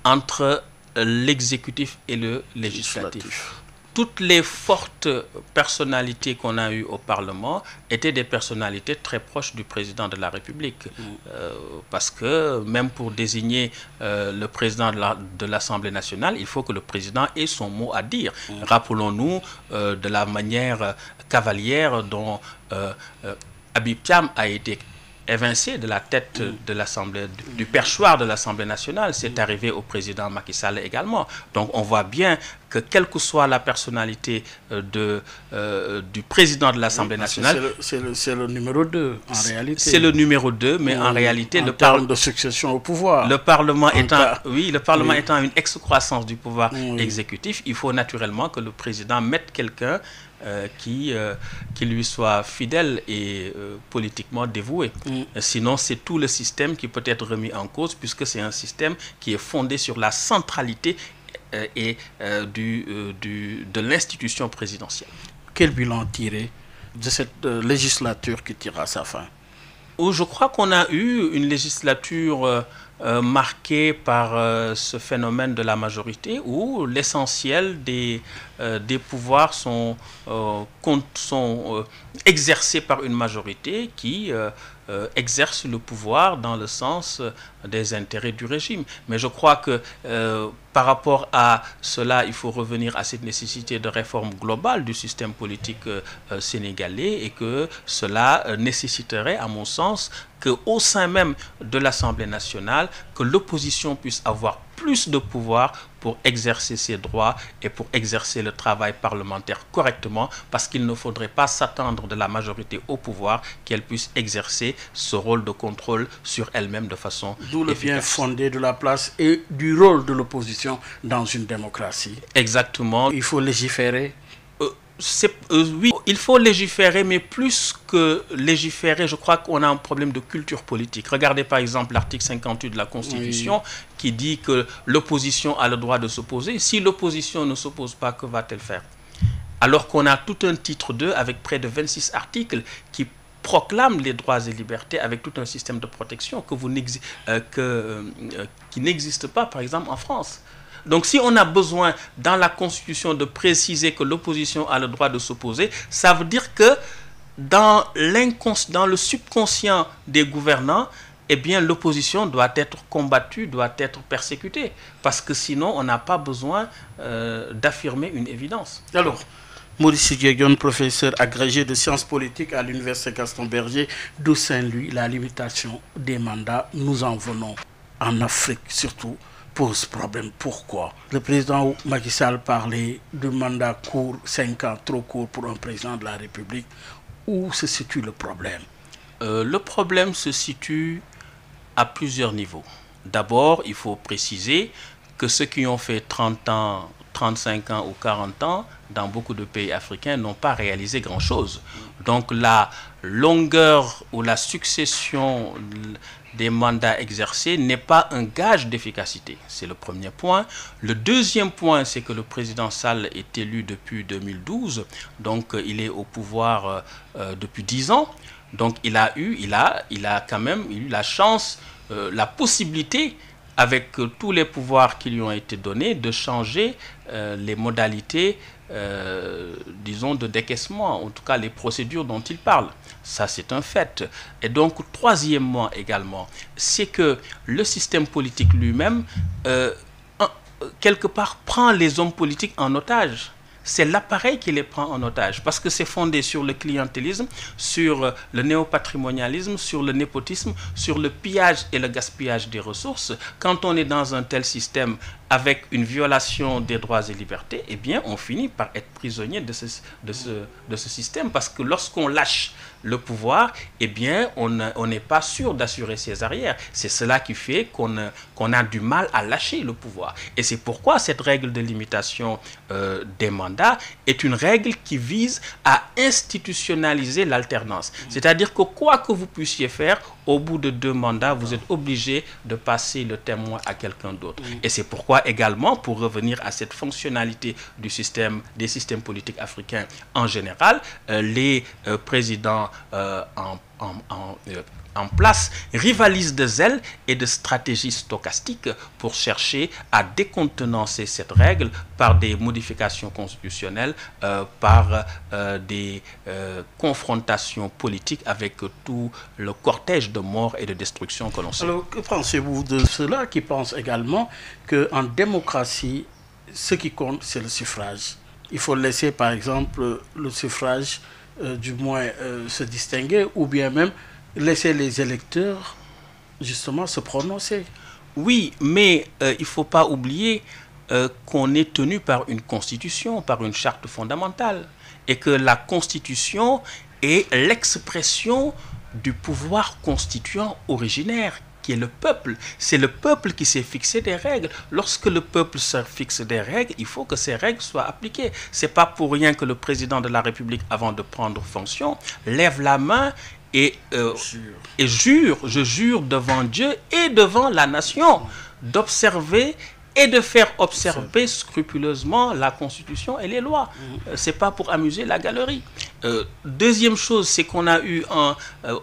entre l'exécutif et le législatif. Toutes les fortes personnalités qu'on a eues au Parlement étaient des personnalités très proches du président de la République. Parce que même pour désigner le président de l'Assemblée nationale, il faut que le président ait son mot à dire. Rappelons-nous de la manière cavalière dont Habib Thiam a été évincé de la tête de l'Assemblée, du perchoir de l'Assemblée nationale. C'est arrivé au président Macky Sall également. Donc on voit bien que quelle que soit la personnalité du président de l'Assemblée nationale... C'est le numéro 2 en réalité. C'est le numéro 2, mais en réalité... En termes de succession au pouvoir. Le Parlement étant une excroissance du pouvoir exécutif, il faut naturellement que le président mette quelqu'un qui lui soit fidèle et politiquement dévoué. Sinon, c'est tout le système qui peut être remis en cause, puisque c'est un système qui est fondé sur la centralité de l'institution présidentielle. Quel bilan tirer de cette législature qui tire à sa fin? Je crois qu'on a eu une législature marquée par ce phénomène de la majorité où l'essentiel des pouvoirs sont exercés par une majorité qui exerce le pouvoir dans le sens des intérêts du régime. Mais je crois que par rapport à cela, il faut revenir à cette nécessité de réforme globale du système politique sénégalais et que cela nécessiterait, à mon sens, qu'au sein même de l'Assemblée nationale, que l'opposition puisse avoir plus de pouvoir pour exercer ses droits et pour exercer le travail parlementaire correctement, parce qu'il ne faudrait pas s'attendre de la majorité au pouvoir qu'elle puisse exercer ce rôle de contrôle sur elle-même de façon efficace. D'où le bien fondé de la place et du rôle de l'opposition dans une démocratie. Exactement. Il faut légiférer. Oui, il faut légiférer, mais plus que légiférer, je crois qu'on a un problème de culture politique. Regardez par exemple l'article 58 de la Constitution qui dit que l'opposition a le droit de s'opposer. Si l'opposition ne s'oppose pas, que va-t-elle faire? Alors qu'on a tout un titre 2 avec près de 26 articles qui proclament les droits et libertés avec tout un système de protection qui n'existe pas par exemple en France. Donc si on a besoin dans la Constitution de préciser que l'opposition a le droit de s'opposer, ça veut dire que dans le subconscient des gouvernants, eh bien l'opposition doit être combattue, doit être persécutée. Parce que sinon, on n'a pas besoin d'affirmer une évidence. Alors, Maurice Sidya Dione, professeur agrégé de sciences politiques à l'Université Gaston Berger de Saint-Louis, la limitation des mandats, nous en venons en Afrique surtout, pose problème. Pourquoi? Le président Macky Sall parlait de mandat court, 5 ans, trop court pour un président de la République. Où se situe le problème? Le problème se situe à plusieurs niveaux. D'abord, il faut préciser que ceux qui ont fait 30 ans, 35 ans ou 40 ans, dans beaucoup de pays africains, n'ont pas réalisé grand-chose. Donc la longueur ou la succession des mandats exercés n'est pas un gage d'efficacité. C'est le premier point. Le deuxième point, c'est que le président Sall est élu depuis 2012, donc il est au pouvoir depuis 10 ans. Donc il a quand même eu la chance, la possibilité, avec tous les pouvoirs qui lui ont été donnés, de changer les modalités, disons, de décaissement, en tout cas les procédures dont il parle. Ça, c'est un fait. Et donc, troisièmement également, c'est que le système politique lui-même, quelque part, prend les hommes politiques en otage. C'est l'appareil qui les prend en otage, parce que c'est fondé sur le clientélisme, sur le néopatrimonialisme, sur le népotisme, sur le pillage et le gaspillage des ressources. Quand on est dans un tel système avec une violation des droits et libertés, eh bien, on finit par être prisonnier de ce système, parce que lorsqu'on lâche le pouvoir, eh bien, on n'est pas sûr d'assurer ses arrières. C'est cela qui fait qu'on a du mal à lâcher le pouvoir. Et c'est pourquoi cette règle de limitation des mandats est une règle qui vise à institutionnaliser l'alternance. C'est-à-dire que quoi que vous puissiez faire, au bout de 2 mandats, vous êtes obligé de passer le témoin à quelqu'un d'autre. Et c'est pourquoi également, pour revenir à cette fonctionnalité des systèmes politiques africains en général, les présidents en place rivalisent de zèle et de stratégies stochastiques pour chercher à décontenancer cette règle par des modifications constitutionnelles, par des confrontations politiques avec tout le cortège de morts et de destruction que l'on sait. Alors, que pensez-vous de ceux-là qui pensent également qu'en démocratie, ce qui compte, c'est le suffrage? Il faut laisser, par exemple, le suffrage du moins se distinguer, ou bien même laisser les électeurs justement se prononcer. Oui, mais il ne faut pas oublier qu'on est tenu par une constitution, par une charte fondamentale, et que la constitution est l'expression du pouvoir constituant originaire, qui est le peuple. C'est le peuple qui s'est fixé des règles. Lorsque le peuple se fixe des règles, il faut que ces règles soient appliquées. Ce n'est pas pour rien que le président de la République, avant de prendre fonction, lève la main et jure, je jure devant Dieu et devant la nation, d'observer et de faire observer scrupuleusement la Constitution et les lois. C'est pas pour amuser la galerie. Deuxième chose, c'est qu'on a eu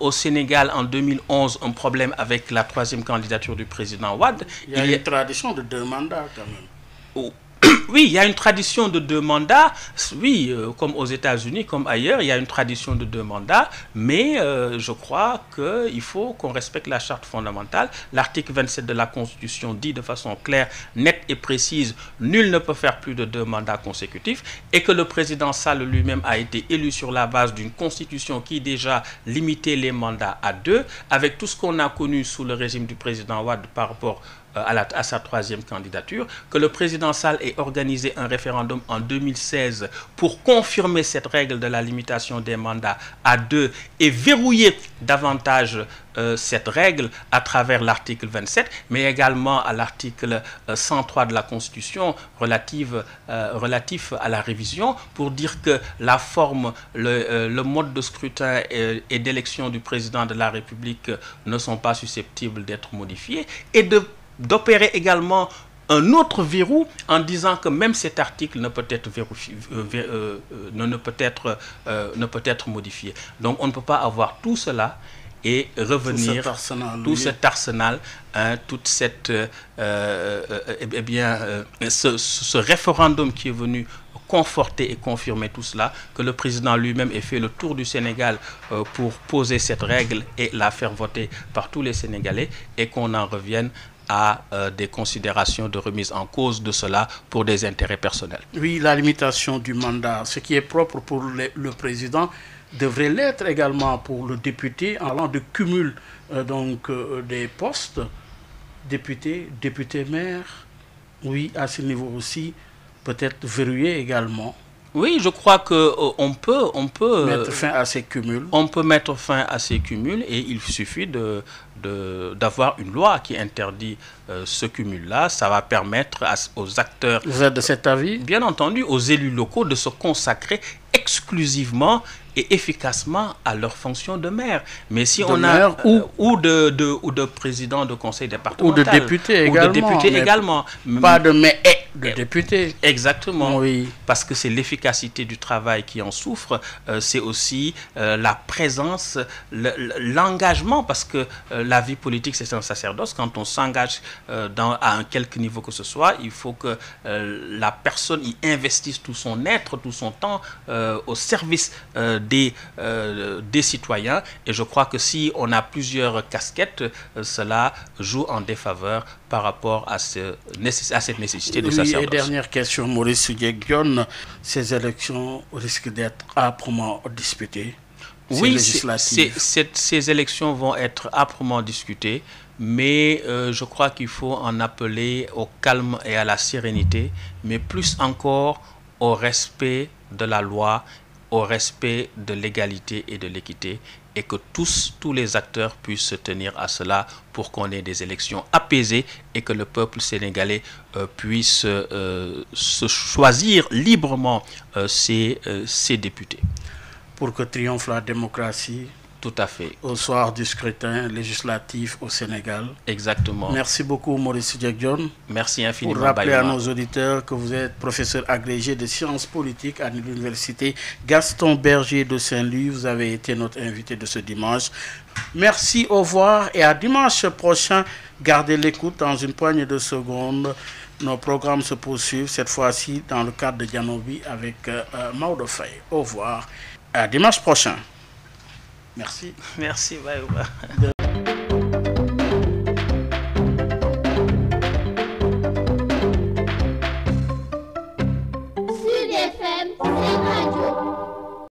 au Sénégal en 2011 un problème avec la 3e candidature du président Wade. Il y a une tradition de 2 mandats quand même. Oh. Oui, il y a une tradition de 2 mandats, oui, comme aux États-Unis, comme ailleurs, il y a une tradition de 2 mandats, mais je crois qu'il faut qu'on respecte la charte fondamentale. L'article 27 de la Constitution dit de façon claire, nette et précise, nul ne peut faire plus de 2 mandats consécutifs, et que le président Sall lui-même a été élu sur la base d'une constitution qui déjà limitait les mandats à 2, avec tout ce qu'on a connu sous le régime du président Wade par rapport à sa 3e candidature, que le président Sall ait organisé un référendum en 2016 pour confirmer cette règle de la limitation des mandats à 2 et verrouiller davantage cette règle à travers l'article 27, mais également à l'article 103 de la Constitution relatif à la révision, pour dire que la forme, le mode de scrutin et d'élection du président de la République ne sont pas susceptibles d'être modifiés, et d'opérer également un autre verrou en disant que même cet article ne peut être ne peut être modifié. Donc on ne peut pas avoir tout cela et revenir tout cet arsenal, toute cette ce référendum qui est venu conforter et confirmer tout cela, que le président lui-même ait fait le tour du Sénégal pour poser cette règle et la faire voter par tous les Sénégalais, et qu'on en revienne à des considérations de remise en cause de cela pour des intérêts personnels. Oui, la limitation du mandat, ce qui est propre pour le président, devrait l'être également pour le député, en allant de cumul des postes, député maire. Oui, à ce niveau aussi, peut-être verrouillé également. Oui, je crois que on peut mettre fin à ces cumuls. On peut mettre fin à ces cumuls et il suffit d'avoir une loi qui interdit ce cumul-là. Ça va permettre aux acteurs... Vous êtes de cet avis? Bien entendu, aux élus locaux de se consacrer exclusivement et efficacement à leur fonction de maire. Mais si on a ou de président de conseil départemental ou de député également, ou de député également, pas de maire de député. Exactement. Oui. Parce que c'est l'efficacité du travail qui en souffre. C'est aussi la présence, l'engagement, parce que la vie politique c'est un sacerdoce. Quand on s'engage à un quelque niveau que ce soit, il faut que la personne y investisse tout son être, tout son temps au service des citoyens. Et je crois que si on a plusieurs casquettes, cela joue en défaveur par rapport à cette nécessité de sacerdoce. Et dernière question, Maurice Soudieck-Dione, ces élections risquent d'être âprement disputées. Oui, ces élections vont être âprement discutées, mais je crois qu'il faut en appeler au calme et à la sérénité, mais plus encore au respect de la loi, au respect de l'égalité et de l'équité, et que tous les acteurs puissent se tenir à cela pour qu'on ait des élections apaisées et que le peuple sénégalais puisse se choisir librement ses députés. Pour que triomphe la démocratie. Tout à fait. Au soir du scrutin législatif au Sénégal. Exactement. Merci beaucoup, Maurice Soudieck-Dione. Merci infiniment. Pour rappeler à nos auditeurs que vous êtes professeur agrégé de sciences politiques à l'université Gaston Berger de Saint-Louis. Vous avez été notre invité de ce dimanche. Merci, au revoir et à dimanche prochain. Gardez l'écoute dans une poignée de secondes. Nos programmes se poursuivent, cette fois-ci dans le cadre de Dianobi avec Maodo Faye. Au revoir. À dimanche prochain. Merci. Merci, bye.